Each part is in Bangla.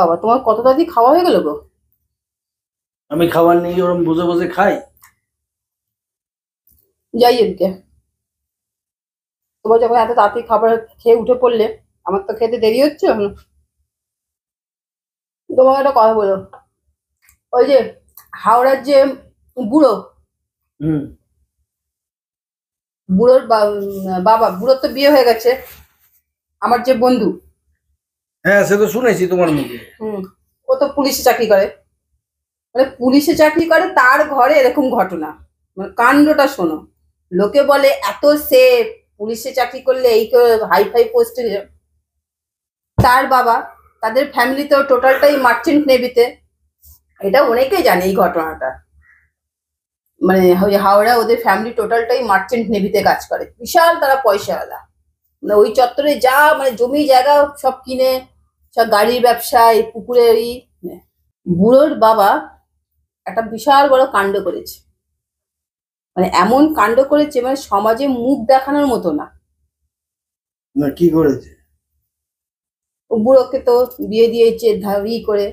বাবা, তোমার কত তাড়াতাড়ি খাওয়া হয়ে গেল গো? আমি খাবার নিয়ে ওরকম বসে বসে খাই। যাই এদিকে। তোমার যখন এত তাড়াতাড়ি খাবার খেয়ে উঠে পড়লে, আমার তো খেতে দেরি হচ্ছে এখন। তোমাকে একটা কথা বলো, ওই যে হাওড়ার যে বুড়ো হুম। বুড়োর বাবা, বুড়োর তো বিয়ে হয়ে গেছে, আমার যে বন্ধু। হ্যাঁ, সে তো শুনেছি তোমার মুখে। ও তো পুলিশে চাকরি করে, মানে পুলিশে চাকরি করে, তার ঘরে এরকম ঘটনা। মানে কাণ্ডটা শোনো। লোকে বলে এত সে পুলিশে চাকরি করলে এই হাই ফাই পোস্টে। তার বাবা, তাদের ফ্যামিলিতেও টোটালটাই মার্চেন্ট নেভিতে। এটা অনেকেই জানে এই ঘটনাটা। মানে ওই হাওড়া ওদের ফ্যামিলি টোটালটাই মার্চেন্ট নেভিতে কাজ করে, বিশাল তারা পয়সাওয়ালা। মানে ওই চত্বরে যা মানে জমি জায়গা সব কিনে, সব গাড়ির ব্যবসায়, পুকুরেরই। বুড়োর বাবা একটা বিশাল বড় কাণ্ড করেছে, মানে এমন কাণ্ড করেছে মানে সমাজে মুখ দেখানোর মতো না। না, কি করেছে? ও বুড়োকে তো বিয়ে দিয়েছে ধাবি করে।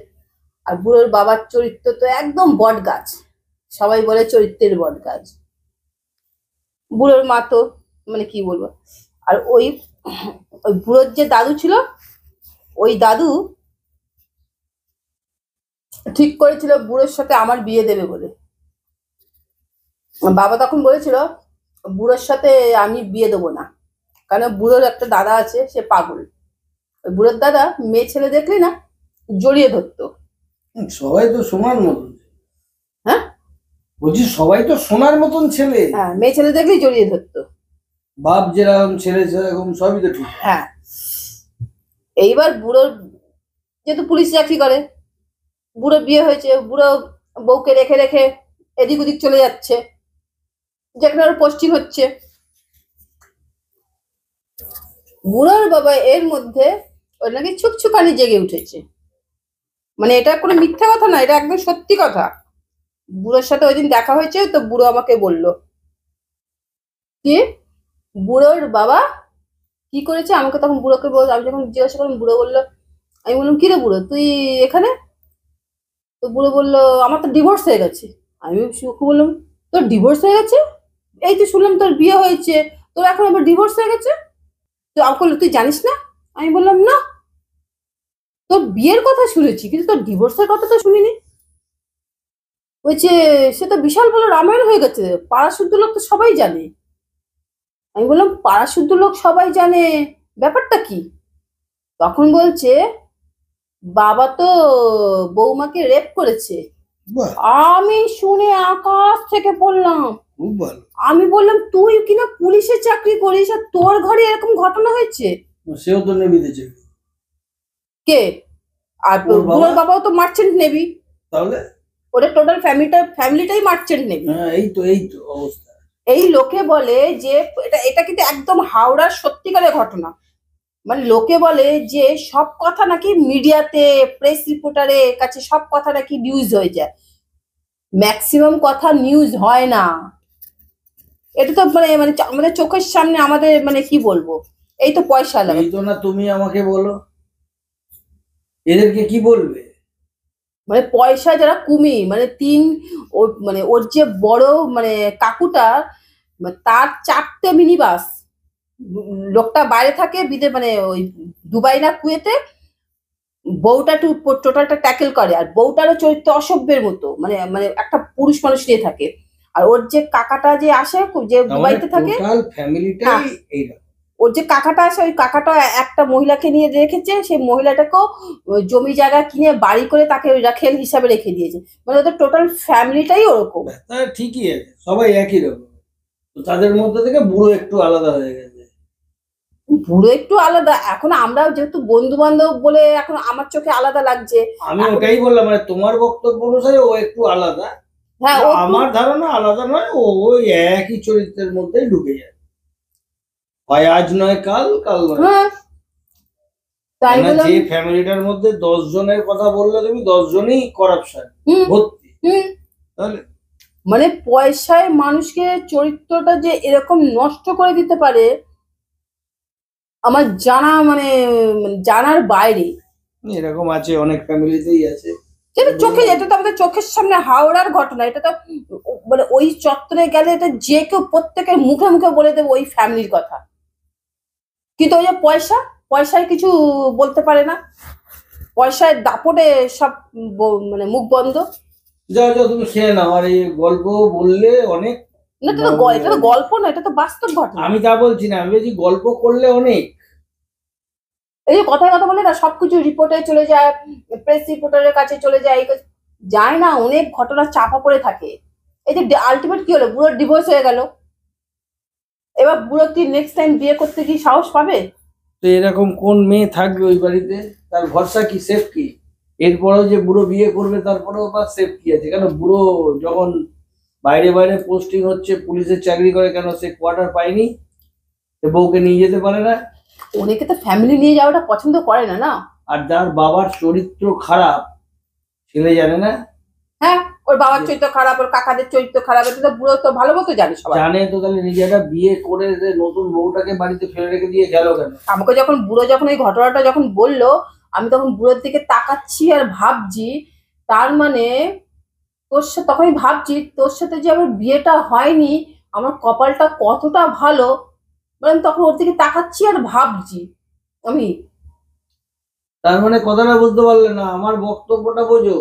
আর বুড়োর বাবার চরিত্র তো একদম বট গাছ, সবাই বলে চরিত্রের বট গাছ। বুড়োর মা তো মানে কি বলবো। আর ওই ওই বুড়োর যে দাদু ছিল, ওই দাদু ঠিক করেছিল বুড়োর সাথে আমার বিয়ে দেবে বলে। বাবা তখন বলেছিল বুড়োর সাথে আমি বিয়ে দেবো না, কারণ বুড়োর একটা দাদা আছে, সে পাগল। ওই বুড়োর দাদা মেয়ে ছেলে দেখলি না জড়িয়ে ধরতো। সবাই তো সোনার মতন। হ্যাঁ বলছি সবাই তো সোনার মতন ছেলে। হ্যাঁ, মেয়ে ছেলে দেখলেই জড়িয়ে ধরতো। বাপ যেরকম ছেলে সেরকম, সবই তো ঠিক। হ্যাঁ, এইবার বুড়োর যেহেতু পুলিশ চাকরি করে, বুড়ো বিয়ে হয়েছে, বুড়ো বউকে রেখে রেখে এদিক ওদিক চলে যাচ্ছে, যেখানে ওর পোস্টিং হচ্ছে। বুড়োর বাবা এর মধ্যে ওর নাকি ছুকছুকানি জেগে উঠেছে। মানে এটা কোনো মিথ্যা কথা না, এটা একদম সত্যি কথা। বুড়োর সাথে ওই দিন দেখা হয়েছে, তো বুড়ো আমাকে বলল কি বুড়োর বাবা কি করেছে। আমাকে তখন বুড়োকে বল, আমি যখন জিজ্ঞাসা করলাম, বুড়ো বললো, আমি বললাম কি রে বুড়ো তুই এখানে? তো বুড়ো বললো আমার তো ডিভোর্স হয়ে গেছে। আমি বললাম তোর ডিভোর্স হয়ে গেছে? এই তো শুনলাম তোর বিয়ে হয়েছে, তোর এখন আবার ডিভোর্স হয়ে গেছে। তো আমাকে বললো তুই জানিস না? আমি বললাম না, তোর বিয়ের কথা শুনেছি কিন্তু তোর ডিভোর্সের কথা তো শুনিনি। বলছে সে তো বিশাল বড় রামায়ণ হয়ে গেছে, পাড়া শুদ্ধ লোক তো সবাই জানে। আমি বললাম পাড়া শুদ্ধ লোক সবাই জানে, ব্যাপারটা কি? তখন বলছে বাবা তো বৌমাকে রেপ করেছে। বাহ, আমি শুনে আকাশ থেকে পড়লাম। খুব ভালো। আমি বললাম তুই কিনা পুলিশে চাকরি করিস আর তোর ঘরে এরকম ঘটনা হয়েছে? সেও তো নেভিতে চাকরি। কে? আর ওর বাবা? বুড়োর বাবাও তো মার্চেন্ট নেভি। তাহলে ওদের টোটাল ফ্যামিলিটাই মার্চেন্ট নেভি। হ্যাঁ, এই তো অবস্থা। এই লোকে বলে যে এটা কিন্তু একদম হাওড়ার সত্যিকারের ঘটনা। মানে লোকে বলে যে সব কথা নাকি মিডিয়াতে, প্রেস রিপোর্টারের কাছে সব কথা নাকি নিউজ হয়ে যায়, ম্যাক্সিমাম কথা নিউজ হয় না। এটা তো মানে মানে আমাদের চোখের সামনে, আমাদের মানে কি বলবো, এই তো পয়সা লাগে। এই তো না, তুমি আমাকে বলো এদেরকে কি বলবে? মানে পয়সা যারা কুমির, মানে ওর মানে ওর যে বড় মানে কাকুটা, তার 4টে মিনি বাস। লোকটা বাইরে থাকে মানে ওই দুবাই না কুয়েতে। বউটা টোটালটা ট্যাকেল করে, আর বউটারও চরিত্র অসভ্যের মতো, মানে মানে একটা পুরুষ মানুষ নিয়ে থাকে। আর ওর যে কাকাটা যে আসে, যে দুবাইতে থাকে, টোটাল ফ্যামিলিটাই এইরকম। ওর যে কাকাটা আসে, ওই কাকাটা একটা মহিলাকে নিয়ে রেখেছে, সেই মহিলাটাকেও জমি জায়গা কিনে বাড়ি করে তাকে রাখেল হিসাবে রেখে দিয়েছে। মানে ওদের টোটাল ফ্যামিলিটাই ওরকম। তা ঠিকই আছে, সবাই একই রকম। তো তাদের মধ্যে থেকে বুড়ো একটু আলাদা হয়ে গেছে। বুড়ো একটু আলাদা, এখন আমরা যেহেতু বন্ধু বান্ধব বলে এখন আমার চোখে আলাদা লাগছে। আমি ওটাই বললাম, মানে তোমার বক্তব্য অনুসারে ও একটু আলাদা। হ্যাঁ, আমার ধারণা আলাদা নয়, ও ওই একই চরিত্রের মধ্যেই ঢুকে যায়। হয় আজ নয় কাল, কাল নয়। হ্যাঁ, তাই মানে বললাম। যে ফ্যামিলিটার মধ্যে 10 জনের কথা বললে তুমি, 10 জনই করাপশন ভর্তি। তাহলে মানে পয়সায় মানুষকে চরিত্রটা যে এরকম নষ্ট করে দিতে পারে, আমার জানা মানে জানার বাইরে। এরকম আছে, অনেক ফ্যামিলিতেই আছে। যেটা চোখে, এটা তো আমাদের চোখের সামনে হাওড়ার ঘটনা, এটা তো মানে ওই চত্বরে গেলে এটা যে কেউ প্রত্যেকের মুখে মুখে বলে দেবে ওই ফ্যামিলির কথা। কিন্তু ওই যে পয়সা, পয়সায় কিছু বলতে পারে না, পয়সার দাপটে সব মানে মুখ বন্ধ। যাও যাও, তুমি খেয়ে নাও। আর এই গল্প বললে অনেক, না এটা তো এটা তো গল্প না, এটা তো বাস্তব ঘটনা। আমি তা বলছি না, আমি বলছি গল্প করলে অনেক। এই যে কথায় কথা বলে না, সবকিছু রিপোর্টে চলে যায়, প্রেস রিপোর্টারের কাছে চলে যায়, যায় না, অনেক ঘটনা চাপা পড়ে থাকে। এই যে আলটিমেট কি হলো, বুড়োর ডিভোর্স হয়ে গেল, এবার বুড়ো কি নেক্সট টাইম বিয়ে করতে কি সাহস পাবে? তো এরকম কোন মেয়ে থাকবে ওই বাড়িতে? তার ভরসা কি, সেফ কি? এরপরেও যে বুড়ো বিয়ে করবে, তারপরেও বা সেফ কি আছে? কেন বুড়ো যখন বাইরে বাইরে পোস্টিং হচ্ছে, পুলিশের চাকরি করে, কেন সে কোয়ার্টার পায়নি? সে বউকে নিয়ে যেতে পারে না? অনেকে তো ফ্যামিলি নিয়ে যাওয়াটা পছন্দ করে না, না? আর যার বাবার চরিত্র খারাপ, ছেলে জানে না? হ্যাঁ, ওর বাবার চরিত্র খারাপ, ওর কাকাদের চরিত্র খারাপ, এটা তো বুড়ো তো ভালো মতো জানে সবাই। জানে তো, তাহলে নিজেরা বিয়ে করে যে নতুন বউটাকে বাড়িতে ফেলে রেখে দিয়ে গেল কেন? আমাকে যখন বুড়ো যখন এই ঘটনাটা যখন বললো, আমি তখন বুড়োর দিকে তাকাচ্ছি আর ভাবছি, তার মানে তোর সাথে, তখনই ভাবছি তোর সাথে যে আমার বিয়েটা হয়নি, আমার কপালটা কতটা ভালো। মানে আমি তখন ওর দিকে তাকাচ্ছি আর ভাবছি আমি। তার মানে কথাটা বুঝতে পারলে না, আমার বক্তব্যটা বোঝো।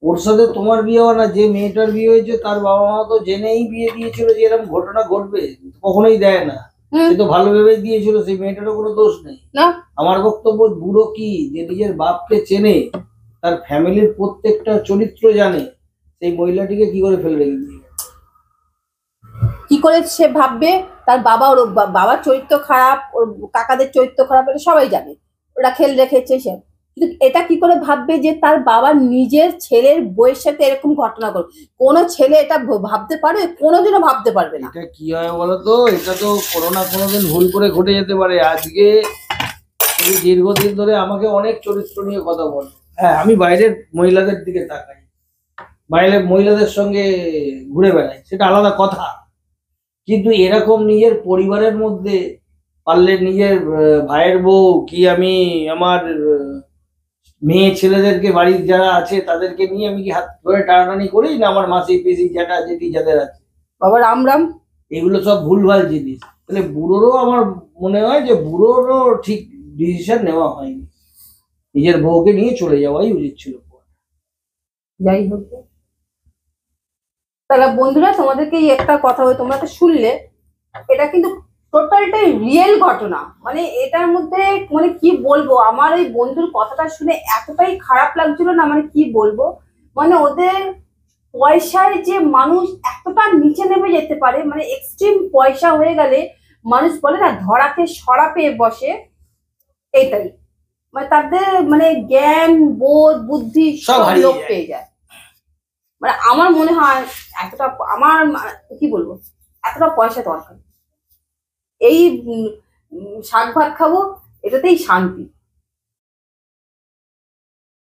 ওর সাথে তোমার বিয়ে হয় না, যে মেয়েটার বিয়ে হয়েছে তার বাবা মা তো জেনেই বিয়ে দিয়েছিল যে এরকম ঘটনা ঘটবে, কখনোই দেয় না। সে তো ভালো ভেবে দিয়েছিল, সেই মেয়েটারও কোনো দোষ নেই। না, আমার বক্তব্য, বুড়ো কি যে নিজের বাপকে চেনে, তার ফ্যামিলির প্রত্যেকটা চরিত্র জানে, সেই মহিলাটিকে কি করে ফেলে রেখে দিয়ে গেল? কি করে সে ভাববে তার বাবা, ওর বাবার চরিত্র খারাপ, ওর কাকাদের চরিত্র খারাপ, এটা সবাই জানে, ওরা খেল রেখেছে সে। কিন্তু এটা কি করে ভাববে যে তার বাবা নিজের ছেলের বউয়ের সাথে এরকম ঘটনা করবে? কোনো ছেলে এটা ভাবতে পারে? কোনোদিনও ভাবতে পারবে না। এটা কি হয় বলো তো, এটা তো কোনো না কোনোদিন ভুল করে ঘটে যেতে পারে। আজকে তুমি দীর্ঘদিন ধরে আমাকে অনেক চরিত্র নিয়ে কথা বলো, হ্যাঁ আমি বাইরের মহিলাদের দিকে তাকাই, বাইরের মহিলাদের সঙ্গে ঘুরে বেড়াই, সেটা আলাদা কথা। কিন্তু এরকম নিজের পরিবারের মধ্যে পারলে নিজের ভাইয়ের বউ কি, আমি আমার মেয়ে ছেলেদেরকে, বাড়ির যারা আছে তাদেরকে নিয়ে আমি কি হাত ধরে টানাটানি করি না? আমার মাসি পিসি জ্যাঠা জেঠি যাদের আছে, বাবা রাম রাম। এগুলো সব ভুলভাল জিনিস। তাহলে বুড়োরও আমার মনে হয় যে বুড়োরও ঠিক ডিসিশন নেওয়া হয়নি, নিজের বউকে নিয়ে চলে যাওয়াই উচিত ছিল। যাই হোক, তাহলে বন্ধুরা তোমাদেরকে এই একটা কথা হয়, তোমরা তো শুনলে, এটা কিন্তু টোটালটাই রিয়েল ঘটনা। মানে এটার মধ্যে মানে কি বলবো, আমার এই বন্ধুর কথাটা শুনে এতটাই খারাপ লাগছিল না, মানে কি বলবো, মানে ওদের পয়সায় যে মানুষ এতটা নিচে নেমে যেতে পারে, মানে এক্সট্রিম পয়সা হয়ে গেলে মানুষ বলে না ধরাকে সরা পেয়ে বসে, এটাই মানে তাদের মানে জ্ঞান বোধ বুদ্ধি সব সব হারিয়ে লোপ যায়। পেয়ে যায়। মানে আমার মনে হয় এতটা, আমার কি বলবো, এতটা পয়সা দরকার, এই শাক ভাত খাবো, এটাতেই শান্তি।